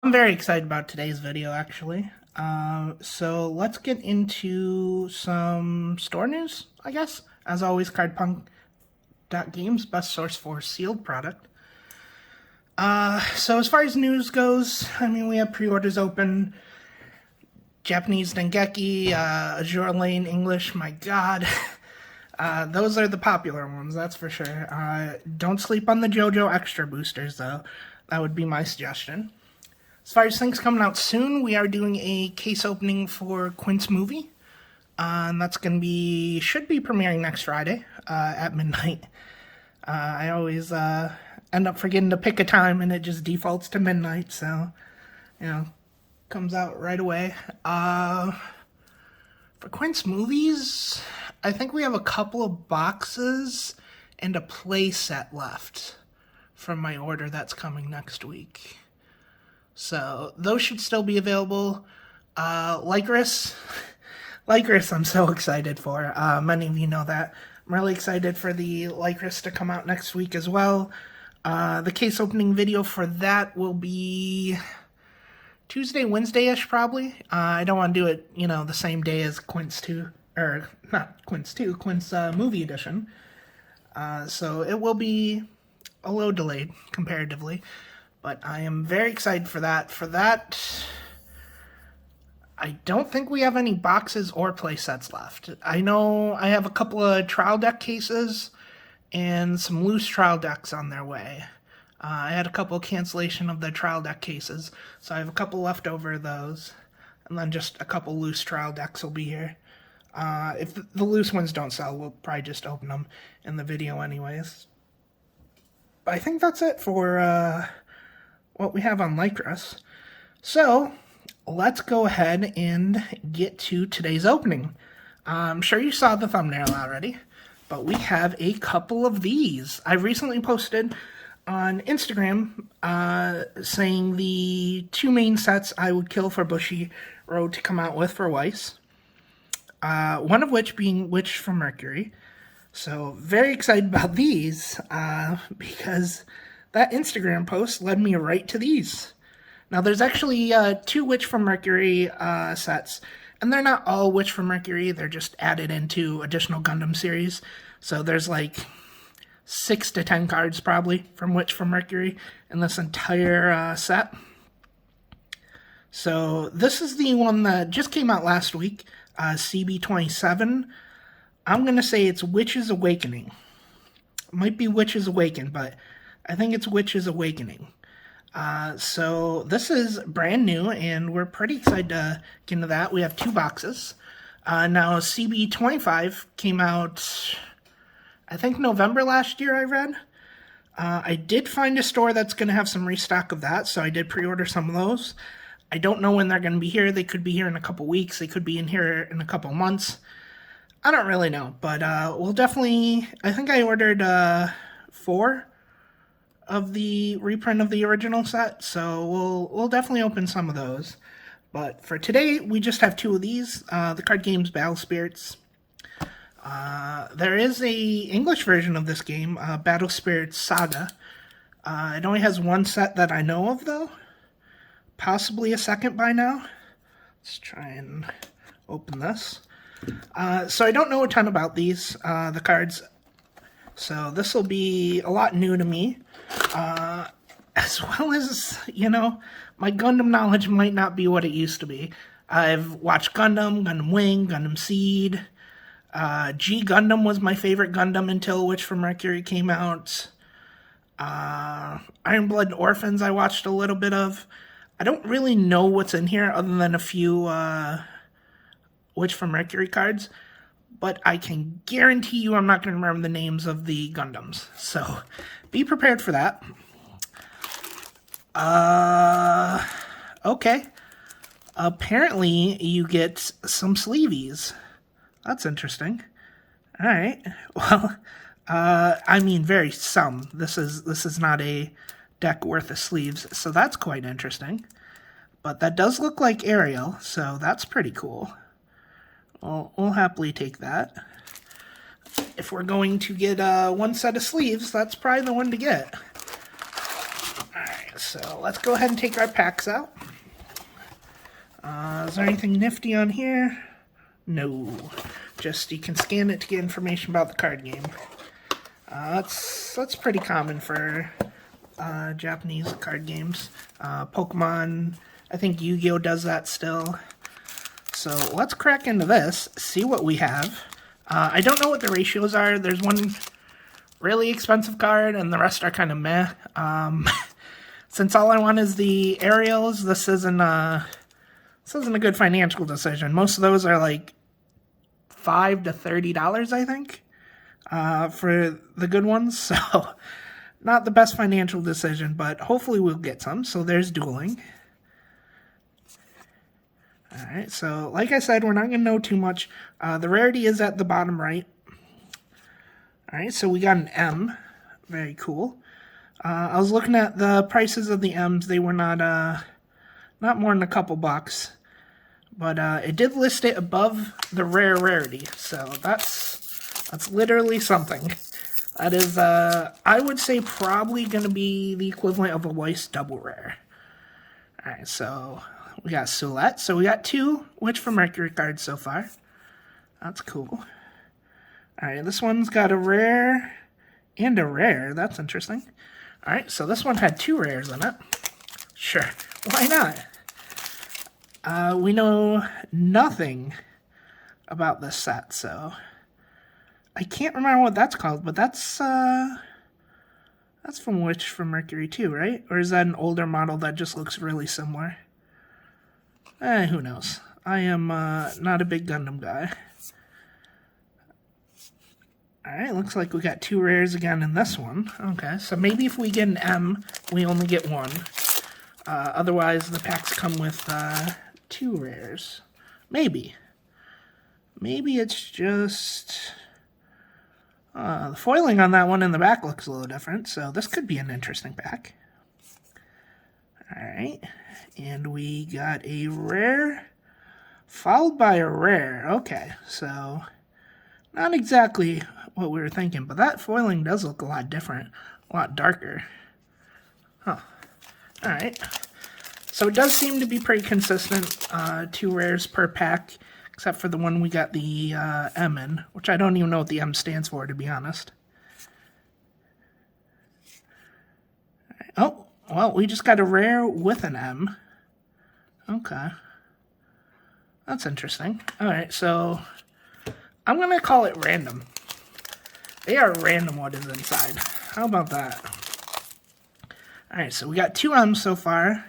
I'm very excited about today's video, actually. So let's get into some store news, I guess. As always, cardpunk.games, best source for sealed product. So as far as news goes, I mean, we have pre-orders open. Japanese Dengeki, Azure Lane English, my god. Those are the popular ones, that's for sure. Don't sleep on the JoJo Extra boosters, though. That would be my suggestion. As far as things coming out soon, we are doing a case opening for Quint's movie. And that's going to should be premiering next Friday at midnight. I always end up forgetting to pick a time and it just defaults to midnight, so, you know, comes out right away. For Quint's movies, I think we have a couple of boxes and a play set left from my order that's coming next week. So those should still be available. Lycris I'm so excited for. Many of you know that. I'm really excited for the Lycris to come out next week as well. The case opening video for that will be Tuesday, Wednesday-ish probably. I don't want to do it, you know, the same day as Quint's 2, or not Quint's 2, Quint's movie edition. So it will be a little delayed comparatively. But I am very excited for that. For that, I don't think we have any boxes or play sets left. I know I have a couple of trial deck cases and some loose trial decks on their way. I had a couple of cancellation of the trial deck cases, so I have a couple left over of those. And then just a couple loose trial decks will be here. If the loose ones don't sell, we'll probably just open them in the video anyways. But I think that's it for what we have on Lycris. So, let's go ahead and get to today's opening. I'm sure you saw the thumbnail already, but we have a couple of these. I recently posted on Instagram saying the two main sets I would kill for Bushy Road to come out with for Weiss. One of which being Witch from Mercury. So, very excited about these because that Instagram post led me right to these. Now, there's actually two Witch from Mercury sets, and they're not all Witch from Mercury. They're just added into additional Gundam series. So there's like 6 to 10 cards probably from Witch from Mercury in this entire set. So this is the one that just came out last week, cb27. I'm going to say it's Witch's Awakening. It might be Witch's Awaken, but I think it's Witch's Awakening. So this is brand new, and we're pretty excited to get into that. We have 2 boxes. Now, cb25 came out, I think, November last year, I read. I did find a store that's going to have some restock of that, so I did pre-order some of those. I don't know when they're going to be here. They could be here in a couple weeks. They could be in here in a couple months. I don't really know, but we'll definitely... I think I ordered 4 of the reprint of the original set, so we'll definitely open some of those. But for today, we just have 2 of these, the card games Battle Spirits. There is a English version of this game, Battle Spirits Saga. It only has 1 set that I know of, though. Possibly a second by now. Let's try and open this. So I don't know a ton about these, the cards. So this will be a lot new to me. As well as, you know, my Gundam knowledge might not be what it used to be. I've watched Gundam, Gundam Wing, Gundam Seed. G Gundam was my favorite Gundam until Witch from Mercury came out. Iron Blood Orphans I watched a little bit of. I don't really know what's in here other than a few Witch from Mercury cards. But I can guarantee you I'm not going to remember the names of the Gundams. So, be prepared for that. Okay. Apparently, you get some sleeveys. That's interesting. Alright. Well, I mean, very some. This is not a deck worth of sleeves, so that's quite interesting. But that does look like Ariel, so that's pretty cool. We'll happily take that. If we're going to get 1 set of sleeves, that's probably the one to get. Alright, so let's go ahead and take our packs out. Is there anything nifty on here? No. Just you can scan it to get information about the card game. That's pretty common for Japanese card games. Pokemon, I think Yu-Gi-Oh! Does that still. So let's crack into this, see what we have. I don't know what the ratios are. There's one really expensive card, and the rest are kind of meh. Since all I want is the aerials, this isn't a good financial decision. Most of those are like $5 to $30, I think, for the good ones. So not the best financial decision, but hopefully we'll get some. So there's dueling. Alright, so like I said, we're not going to know too much. The rarity is at the bottom right. Alright, so we got an M. Very cool. I was looking at the prices of the M's. They were not more than a couple bucks. But it did list it above the rare rarity. So that's literally something. That is, I would say, probably going to be the equivalent of a Weiss double rare. Alright, so we got Soulette. So we got 2 Witch from Mercury cards so far. That's cool. Alright, this one's got a rare and a rare. That's interesting. Alright, so this one had 2 rares in it. Sure, why not? We know nothing about this set, so I can't remember what that's called, but that's from Witch from Mercury too, right? Or is that an older model that just looks really similar? Who knows? I am not a big Gundam guy. Alright, looks like we got 2 rares again in this one. Okay, so maybe if we get an M, we only get 1. Otherwise, the packs come with 2 rares. Maybe. Maybe it's just... the foiling on that one in the back looks a little different, so this could be an interesting pack. Alright, and we got a rare, followed by a rare. Okay, so not exactly what we were thinking, but that foiling does look a lot different, a lot darker. Huh. Alright, so it does seem to be pretty consistent, 2 rares per pack, except for the one we got the M in, which I don't even know what the M stands for, to be honest. Right. Oh, well, we just got a rare with an M. Okay. That's interesting. Alright, so I'm going to call it random. They are random what is inside. How about that? Alright, so we got 2 M's so far.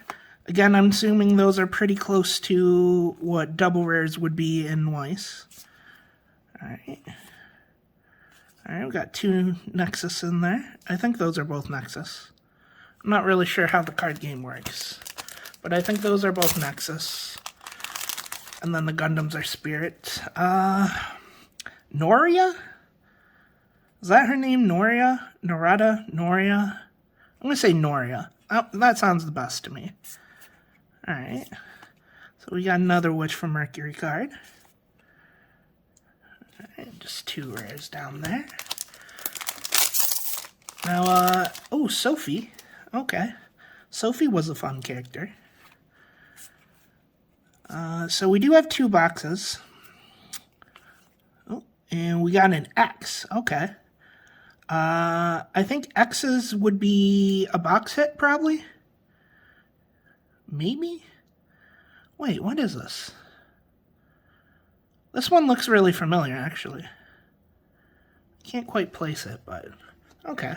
Again, I'm assuming those are pretty close to what double rares would be in Weiss. Alright. Alright, we got 2 Nexus in there. I think those are both Nexus. I'm not really sure how the card game works, but I think those are both Nexus. And then the Gundams are Spirit. Noria? Is that her name? Noria? Norada? Noria? I'm going to say Noria. Oh, that sounds the best to me. Alright. So we got another Witch from Mercury card. Alright, just 2 rares down there. Now, oh, Sophie. Okay. Sophie was a fun character. So we do have 2 boxes. Oh, and we got an X. Okay. I think X's would be a box hit, probably? Maybe? Wait, what is this? This one looks really familiar, actually. Can't quite place it, but... okay.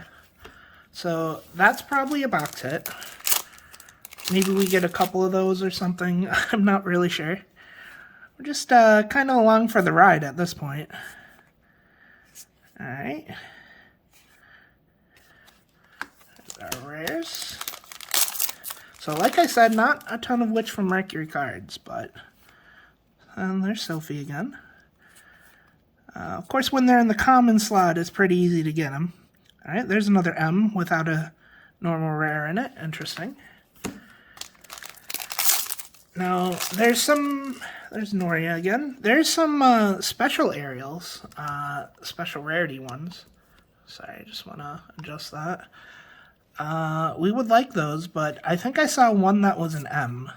So, that's probably a box hit. Maybe we get a couple of those or something. I'm not really sure. We're just kind of along for the ride at this point. Alright. There's our rares. So, like I said, not a ton of Witch from Mercury cards, but... and there's Sophie again. Of course, when they're in the common slot, it's pretty easy to get them. Alright, there's another M without a normal rare in it. Interesting. Now, there's Noria again. There's some special aerials, special rarity ones. Sorry, I just want to adjust that. We would like those, but I think I saw one that was an M.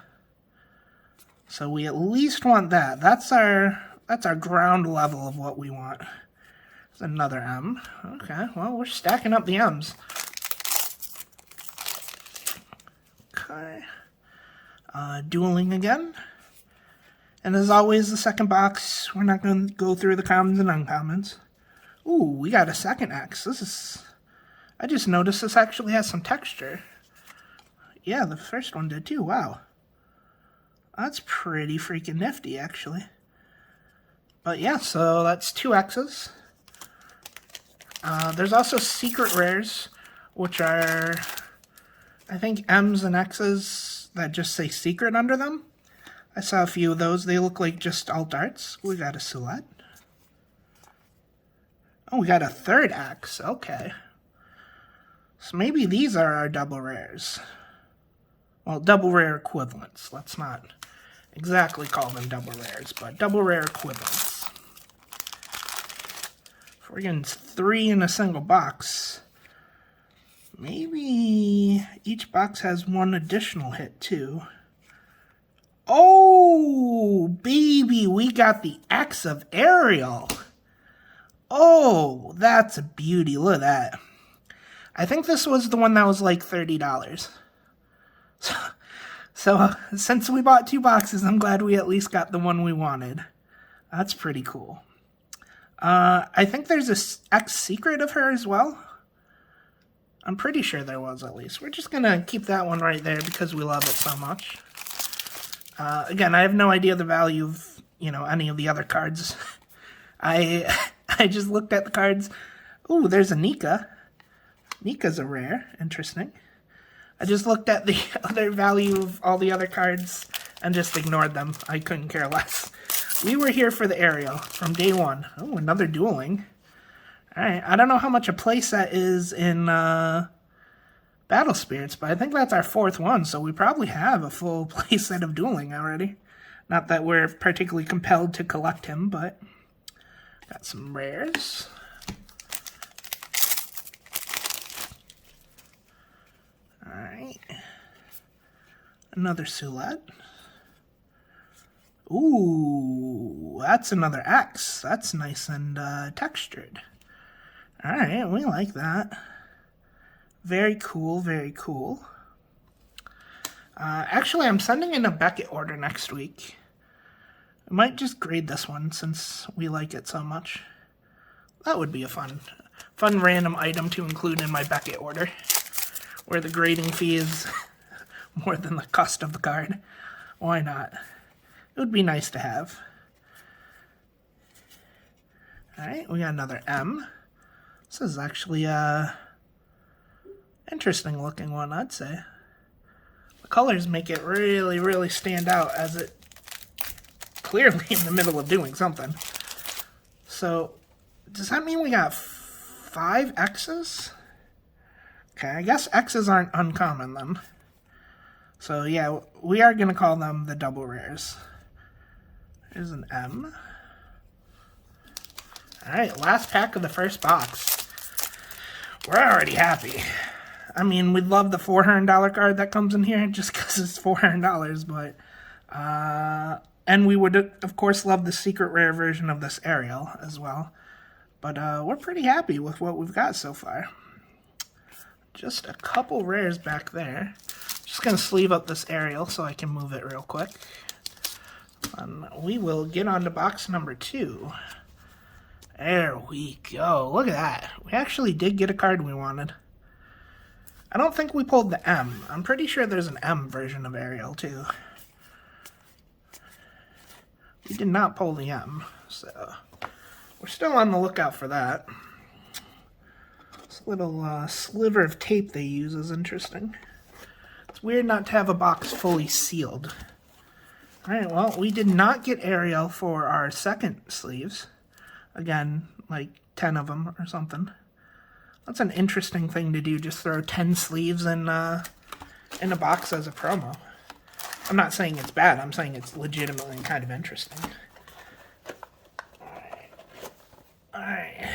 So we at least want that. That's our ground level of what we want. There's another M. Okay, well, we're stacking up the M's. Okay. Dueling again. And as always, the second box, we're not going to go through the commons and uncommons. Ooh, we got a second X. This is... I just noticed this actually has some texture. Yeah, the first one did too. Wow. That's pretty freaking nifty, actually. But yeah, so that's 2 X's. There's also secret rares, which are, I think, M's and X's that just say secret under them. I saw a few of those. They look like just alt arts. We got a silhouette. Oh, we got a third X. Okay. So maybe these are our double rares. Well, double rare equivalents. Let's not exactly call them double rares, but double rare equivalents. If we're getting 3 in a single box, maybe each box has 1 additional hit too. Oh, baby, we got the X of Ariel. Oh, that's a beauty. Look at that. I think this was the one that was like $30. So since we bought 2 boxes, I'm glad we at least got the one we wanted. That's pretty cool. I think there's a X secret of her as well. I'm pretty sure there was, at least. We're just going to keep that one right there because we love it so much. Again, I have no idea the value of, any of the other cards. I just looked at the cards. Ooh, there's a Nika. Nika's a rare. Interesting. I just looked at the other value of all the other cards and just ignored them. I couldn't care less. We were here for the Ariel from day one. Oh, another dueling. Alright, I don't know how much a playset is in Battle Spirits, but I think that's our 4th one, so we probably have a full playset of dueling already. Not that we're particularly compelled to collect him, but got some rares. Alright. Another silhouette. Ooh, that's another X. That's nice and textured. Alright, we like that. Very cool, very cool. Actually, I'm sending in a Beckett order next week. I might just grade this one since we like it so much. That would be a fun random item to include in my Beckett order, where the grading fee is more than the cost of the card. Why not? It would be nice to have. Alright, we got another M. This is actually a interesting looking one, I'd say. The colors make it really, really stand out, as it clearly in the middle of doing something. So, does that mean we got 5 X's? Okay, I guess X's aren't uncommon then. So yeah, we are going to call them the double rares. Here's an M. Alright, last pack of the first box. We're already happy. I mean, we'd love the $400 card that comes in here just because it's $400, but... and we would, of course, love the secret rare version of this Ariel as well. But we're pretty happy with what we've got so far. Just a couple rares back there. Just going to sleeve up this Ariel so I can move it real quick. And we will get on to box number 2. There we go. Look at that. We actually did get a card we wanted. I don't think we pulled the M. I'm pretty sure there's an M version of Ariel too. We did not pull the M, so we're still on the lookout for that. This little sliver of tape they use is interesting. It's weird not to have a box fully sealed. Alright, well, we did not get Ariel for our second sleeves. Again, like 10 of them or something. That's an interesting thing to do, just throw 10 sleeves in a box as a promo. I'm not saying it's bad, I'm saying it's legitimately kind of interesting. Alright.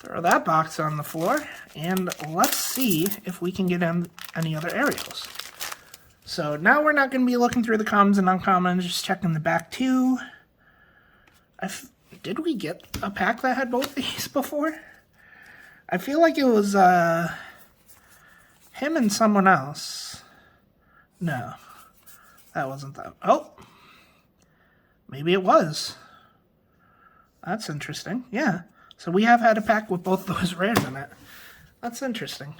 Throw Throw that box on the floor, and let's see if we can get in any other aerials. So now we're not going to be looking through the commons and uncommons, just checking the back too. Did we get a pack that had both these before? I feel like it was him and someone else. No, that wasn't that. Oh, maybe it was. That's interesting. Yeah, so we have had a pack with both those rares in it. That's interesting.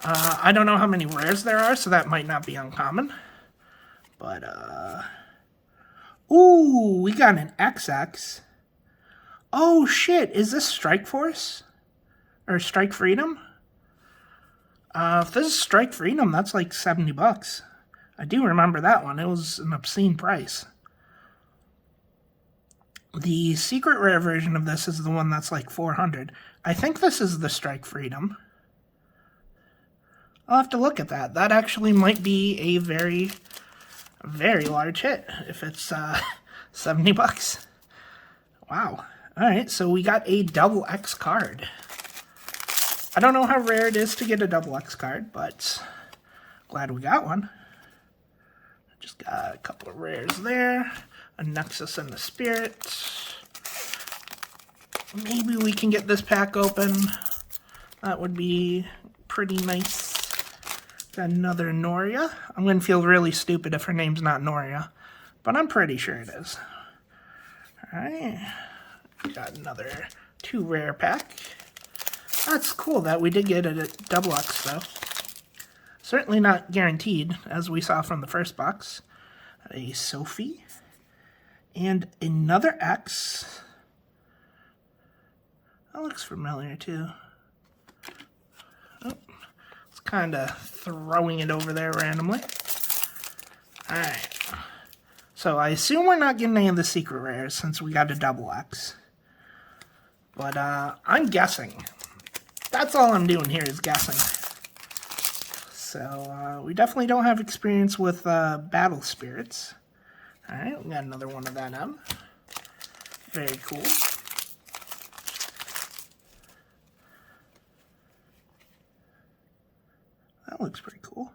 I don't know how many rares there are, so that might not be uncommon. But, ooh, we got an XX. Oh, shit, is this Strike Force? Or Strike Freedom? If this is Strike Freedom, that's like $70. I do remember that one. It was an obscene price. The secret rare version of this is the one that's like $400. I think this is the Strike Freedom. I'll have to look at that. That actually might be a very, very large hit if it's $70. Wow. Alright, so we got a double X card. I don't know how rare it is to get a double X card, but glad we got one. Just got a couple of rares there. A Nexus and the Spirit. Maybe we can get this pack open. That would be pretty nice. Got another Noria. I'm going to feel really stupid if her name's not Noria, but I'm pretty sure it is. Alright. Got another 2 rare pack. That's cool that we did get it at double X, though. Certainly not guaranteed, as we saw from the first box. A Sophie. And another X. That looks familiar, too. Oh, it's kind of throwing it over there randomly. Alright. So I assume we're not getting any of the secret rares since we got a double X. But I'm guessing. That's all I'm doing here is guessing. So we definitely don't have experience with battle spirits. Alright, we got another one of that M. Very cool. That looks pretty cool.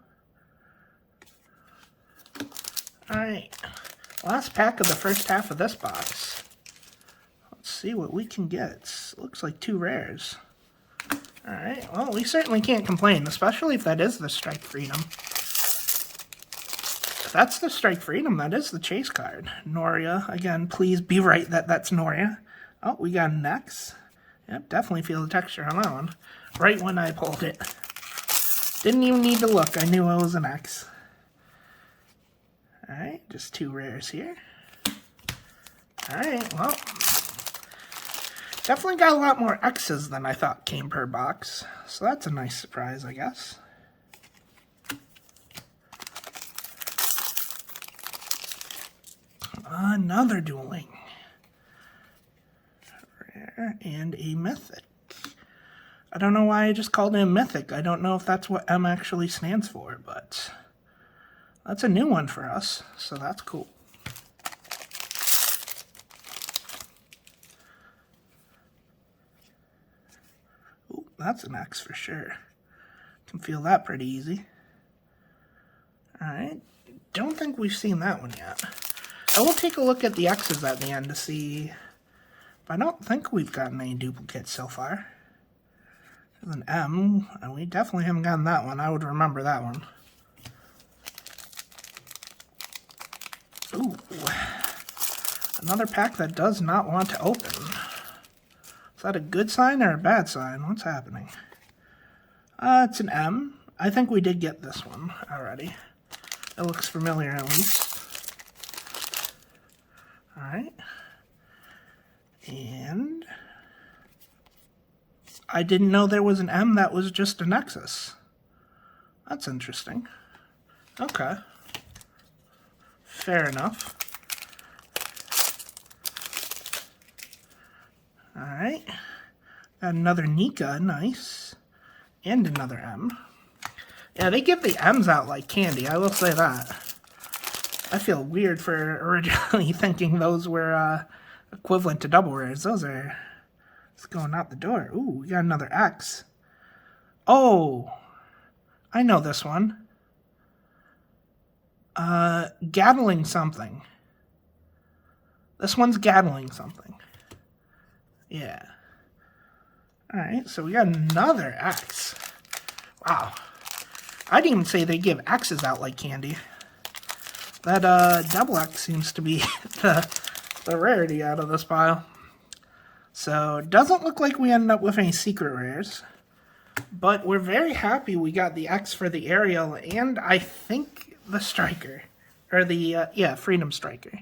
Alright, last pack of the first half of this box. Let's see what we can get. Looks like 2 rares. Alright, well, we certainly can't complain, especially if that is the Strike Freedom. If that's the Strike Freedom, that is the chase card. Noria, again, please be right that that's Noria. Oh, we got an X. Yep, definitely feel the texture on that one. Right when I pulled it. Didn't even need to look, I knew it was an X. Alright, just 2 rares here. Alright, well, definitely got a lot more X's than I thought came per box. So that's a nice surprise, I guess. Another dueling. Rare and a mythic. I don't know why I just called it a mythic. I don't know if that's what M actually stands for, but that's a new one for us, so that's cool. Ooh, that's an X for sure. Can feel that pretty easy. Alright, don't think we've seen that one yet. I will take a look at the X's at the end to see, but I don't think we've gotten any duplicates so far. There's an M, and we definitely haven't gotten that one. I would remember that one. Ooh, another pack that does not want to open. Is that a good sign or a bad sign? What's happening? It's an M. I think we did get this one already. It looks familiar at least. Alright. And I didn't know there was an M that was just a Nexus. That's interesting. Okay. Fair enough. Alright. Got another Nika, nice. And another M. Yeah, they give the M's out like candy, I will say that. I feel weird for originally thinking those were equivalent to double rares. Those are It's going out the door. Ooh, we got another X. Oh, I know this one. Gatling something. This one's Gatling something. Yeah. Alright, so we got another X. Wow. I didn't even say they give X's out like candy. That double X seems to be the rarity out of this pile. So, it doesn't look like we ended up with any secret rares. But we're very happy we got the X for the Aerial and I think the Striker. Or the, Freedom Striker.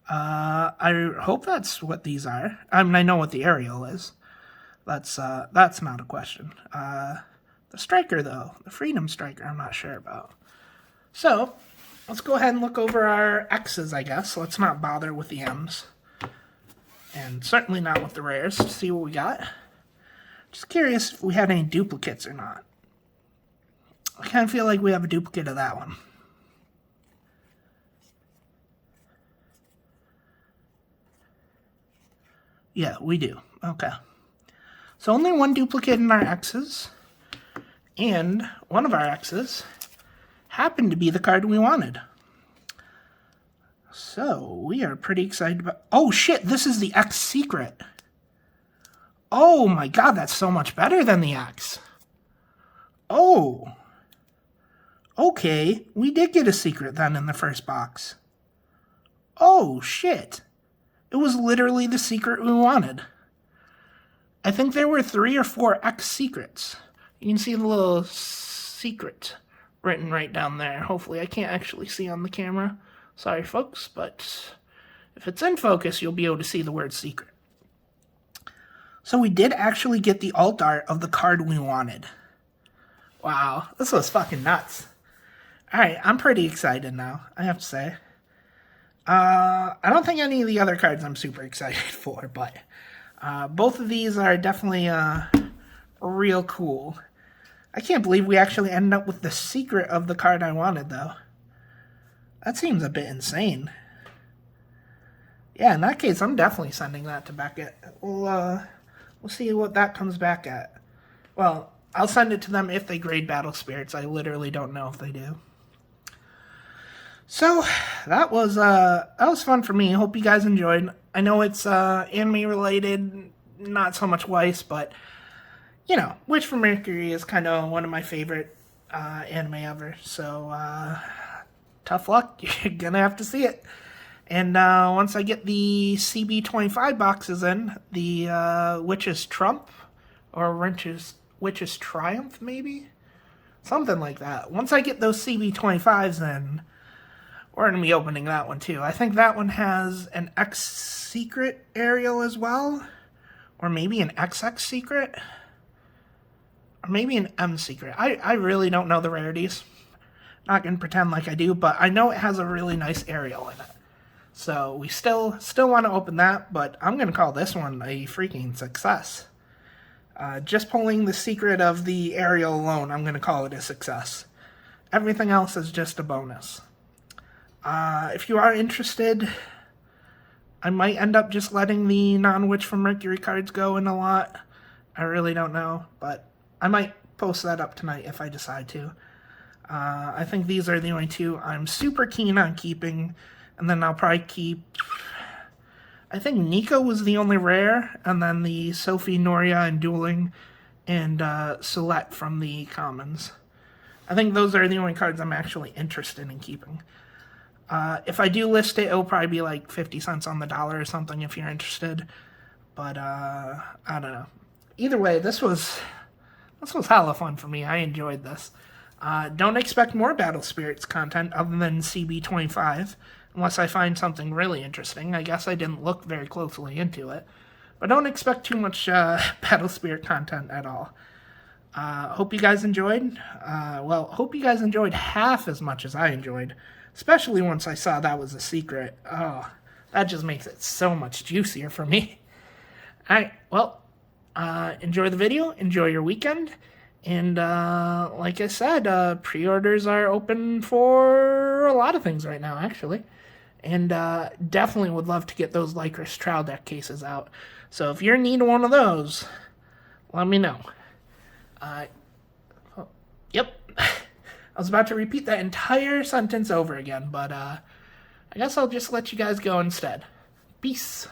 I hope that's what these are. I mean, I know what the Aerial is. That's not a question. The Striker, though, the Freedom Striker, I'm not sure about. So, let's go ahead and look over our X's, I guess. Let's not bother with the M's. And certainly not with the rares to see what we got. Just curious if we had any duplicates or not. I kind of feel like we have a duplicate of that one. Yeah, we do. Okay. So only one duplicate in our X's. And one of our X's happened to be the card we wanted. So we are pretty excited about... Oh shit, this is the X secret. Oh my god, that's so much better than the X. Oh. Okay, we did get a secret then in the first box. Oh shit. It was literally the secret we wanted. I think there were 3 or 4 X secrets. You can see the little secret written right down there. Hopefully I can't actually see on the camera. Sorry folks, but if it's in focus, you'll be able to see the word secret. So we did actually get the alt art of the card we wanted. Wow, this was fucking nuts. Alright, I'm pretty excited now, I have to say. I don't think any of the other cards I'm super excited for, but both of these are definitely real cool. I can't believe we actually ended up with the secret of the card I wanted, though. That seems a bit insane. Yeah, in that case, I'm definitely sending that to Beckett. We'll see what that comes back at. Well, I'll send it to them if they grade Battle Spirits. I literally don't know if they do. So, that was fun for me. Hope you guys enjoyed. I know it's anime related, not so much Weiss, but, you know, Witch from Mercury is kind of one of my favorite anime ever. So, tough luck. You're going to have to see it. And once I get the CB27 boxes in, the Witch's Trump, or Witch's Triumph, maybe? Something like that. Once I get those CB25s in, we're going to be opening that one too. I think that one has an X secret aerial as well. Or maybe an XX secret. Or maybe an M secret. I really don't know the rarities. Not going to pretend like I do, but I know it has a really nice aerial in it. So we still want to open that, but I'm going to call this one a freaking success. Just pulling the secret of the aerial alone, I'm going to call it a success. Everything else is just a bonus. If you are interested, I might end up just letting the non-Witch from Mercury cards go in a lot. I really don't know, but I might post that up tonight if I decide to. I think these are the only 2 I'm super keen on keeping, and then I'll probably keep... I think Nico was the only rare, and then the Sophie, Noria, and Dueling, and Celeste from the commons. I think those are the only cards I'm actually interested in keeping. If I do list it, it'll probably be like 50 cents on the dollar or something if you're interested. But, I don't know. Either way, this was hella fun for me. I enjoyed this. Don't expect more Battle Spirits content other than CB25, unless I find something really interesting. I guess I didn't look very closely into it. But don't expect too much Battle Spirit content at all. Hope you guys enjoyed. Hope you guys enjoyed half as much as I enjoyed. Especially once I saw that was a secret. Oh, that just makes it so much juicier for me. Alright, well, enjoy the video. Enjoy your weekend. And like I said, pre-orders are open for a lot of things right now, actually. and definitely would love to get those Lycris Trial Deck cases out. So if you're in need of one of those, let me know. Yep. I was about to repeat that entire sentence over again, but I guess I'll just let you guys go instead. Peace.